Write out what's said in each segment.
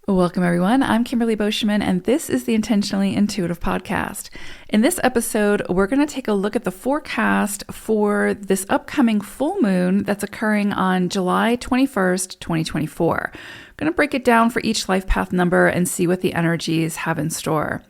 Welcome, everyone. I'm Kimberly Boschman, and this is the Intentionally Intuitive podcast. In this episode, we're going to take a look at the forecast for this upcoming full moon that's occurring on July 21st, 2024. I'm going to break it down for each life path number and see what the energies have in store.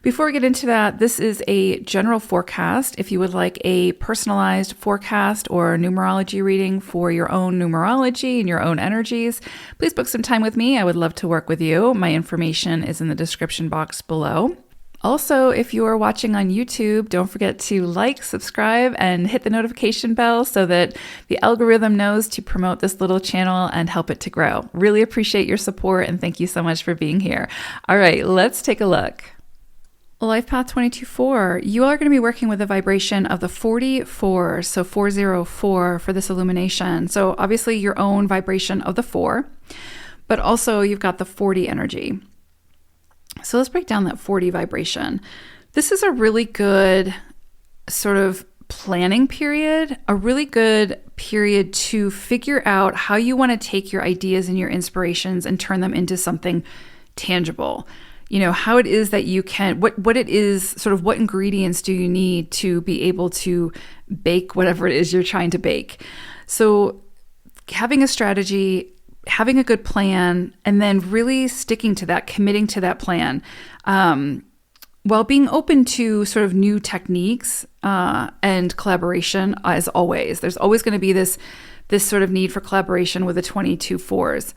Before we get into that, this is a general forecast. If you would like a personalized forecast or numerology reading for your own numerology and your own energies, please book some time with me. I would love to work with you. My information is in the description box below. Also, if you are watching on YouTube, don't forget to like, subscribe, and hit the notification bell so that the algorithm knows to promote this little channel and help it to grow. Really appreciate your support, and thank you so much for being here. All right, let's take a look. Life Path 22-4, you are going to be working with the vibration of the 44, so 404 for this illumination. So obviously your own vibration of the 4, but also you've got the 40 energy. So let's break down that 40 vibration. This is a really good sort of planning period, a really good period to figure out how you want to take your ideas and your inspirations and turn them into something tangible. You know, how it is that you can, what it is, sort of what ingredients do you need to be able to bake whatever it is you're trying to bake. So having a strategy, having a good plan, and then really sticking to that, committing to that plan, while being open to sort of new techniques and collaboration as always. There's always going to be this sort of need for collaboration with the 22-4s.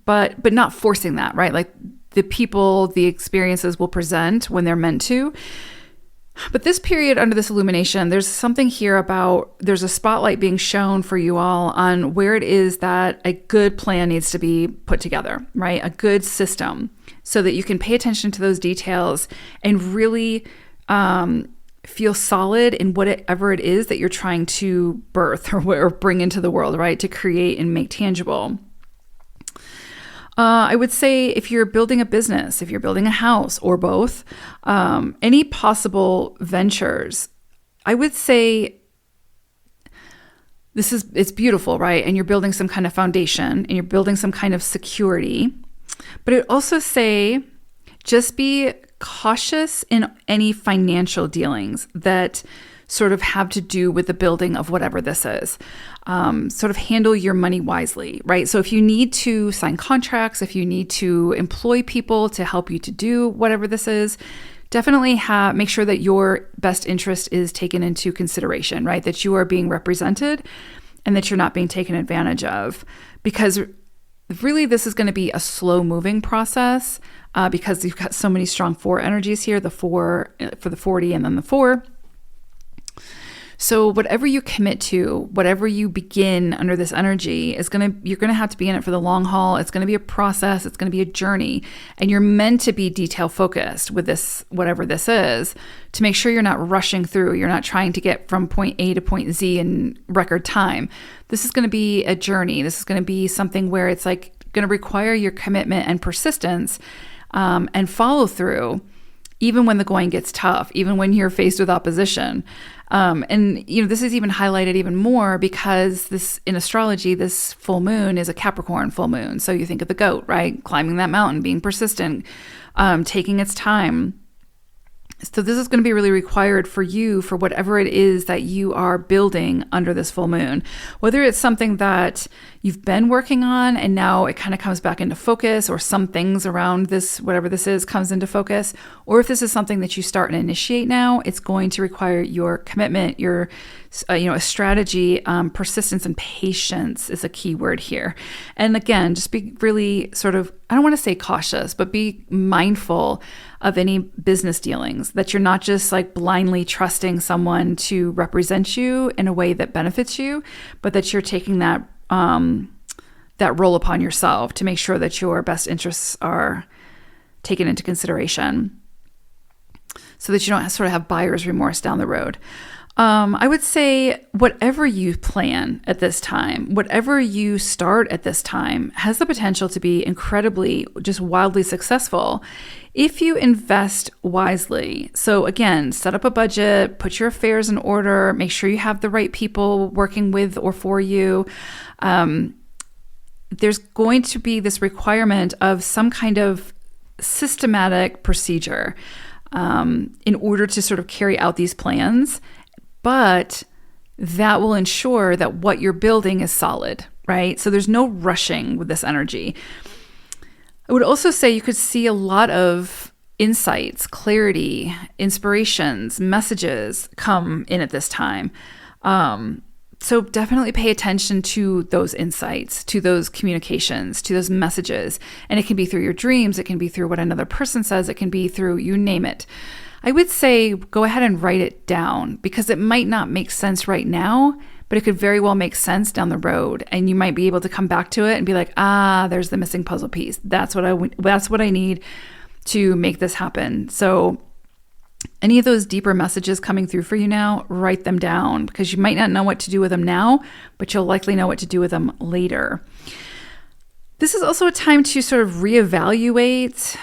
But not forcing that, right? Like the people, the experiences will present when they're meant to. But this period under this illumination, there's something here about, there's a spotlight being shown for you all on where it is that a good plan needs to be put together, right? A good system so that you can pay attention to those details and really feel solid in whatever it is that you're trying to birth or bring into the world, right? To create and make tangible. I would say if you're building a business, if you're building a house or both, any possible ventures, I would say it's beautiful, right? And you're building some kind of foundation and you're building some kind of security. But it also say just be cautious in any financial dealings that sort of have to do with the building of whatever this is. Sort of handle your money wisely, right? So if you need to sign contracts, if you need to employ people to help you to do whatever this is, definitely make sure that your best interest is taken into consideration, right? That you are being represented and that you're not being taken advantage of. Because really this is going to be a slow moving process because you've got so many strong 4 energies here, the 4 for the 40 and then the 4. So whatever you commit to, whatever you begin under this energy you're going to have to be in it for the long haul. It's going to be a process. It's going to be a journey, and you're meant to be detail focused with this, whatever this is, to make sure you're not rushing through. You're not trying to get from point A to point Z in record time. This is going to be a journey. This is going to be something where it's like going to require your commitment and persistence, and follow through, even when the going gets tough, even when you're faced with opposition. And this is even highlighted even more because this, in astrology, this full moon is a Capricorn full moon. So you think of the goat, right? Climbing that mountain, being persistent, taking its time. So this is going to be really required for you for whatever it is that you are building under this full moon. Whether it's something that you've been working on and now it kind of comes back into focus, or some things around this, whatever this is, comes into focus, or if this is something that you start and initiate now, it's going to require your commitment, your a strategy, persistence and patience is a key word here. And again, just be really sort of, I don't want to say cautious, but be mindful of any business dealings, that you're not just like blindly trusting someone to represent you in a way that benefits you, but that you're taking that role upon yourself to make sure that your best interests are taken into consideration so that you don't sort of have buyer's remorse down the road. I would say whatever you plan at this time, whatever you start at this time, has the potential to be incredibly, just wildly successful if you invest wisely. So again, set up a budget, put your affairs in order, make sure you have the right people working with or for you. there's going to be this requirement of some kind of systematic procedure in order to sort of carry out these plans. But that will ensure that what you're building is solid, right? So there's no rushing with this energy. I would also say you could see a lot of insights, clarity, inspirations, messages come in at this time. So definitely pay attention to those insights, to those communications, to those messages. And it can be through your dreams. It can be through what another person says. It can be through, you name it. I would say go ahead and write it down, because it might not make sense right now, but it could very well make sense down the road. And you might be able to come back to it and be like, there's the missing puzzle piece. That's what I need to make this happen. So any of those deeper messages coming through for you now, write them down, because you might not know what to do with them now, but you'll likely know what to do with them later. This is also a time to sort of reevaluate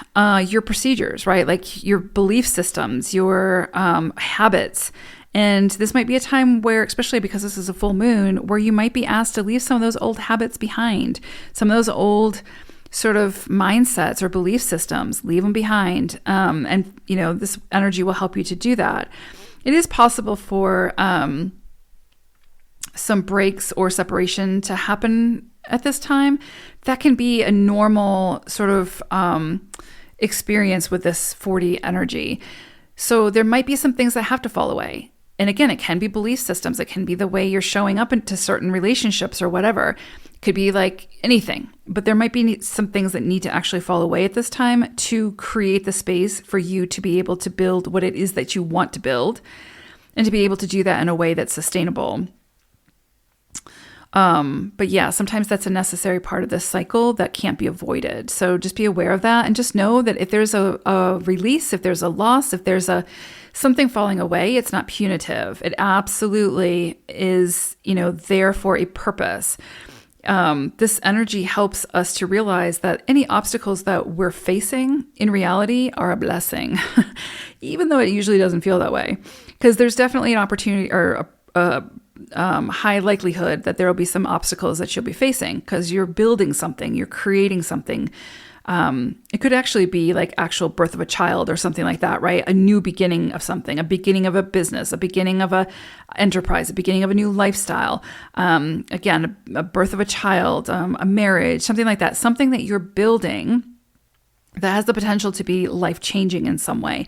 your procedures, right? Like your belief systems, your habits. And this might be a time where, especially because this is a full moon, where you might be asked to leave some of those old habits behind, some of those old sort of mindsets or belief systems, leave them behind. And, this energy will help you to do that. It is possible for some breaks or separation to happen at this time. That can be a normal sort of experience with this 40 energy. So there might be some things that have to fall away. And again, it can be belief systems. It can be the way you're showing up into certain relationships or whatever. It could be like anything. But there might be some things that need to actually fall away at this time to create the space for you to be able to build what it is that you want to build, and to be able to do that in a way that's sustainable. But yeah, sometimes that's a necessary part of this cycle that can't be avoided. So just be aware of that, and just know that if there's a release, if there's a loss, if there's something falling away, it's not punitive. It absolutely is, there for a purpose. This energy helps us to realize that any obstacles that we're facing in reality are a blessing, even though it usually doesn't feel that way, because there's definitely an opportunity or a high likelihood that there will be some obstacles that you'll be facing, because you're building something, you're creating something. It could actually be like actual birth of a child or something like that, right? A new beginning of something, a beginning of a business, a beginning of a enterprise, a beginning of a new lifestyle. Again, a birth of a child, a marriage, something like that, something that you're building that has the potential to be life-changing in some way,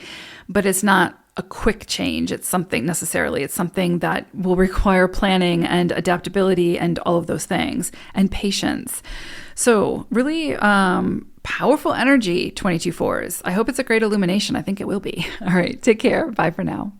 but it's not a quick change. It's something necessarily. It's something that will require planning and adaptability and all of those things, and patience. So really powerful energy, 22 fours. I hope it's a great illumination. I think it will be. All right. Take care. Bye for now.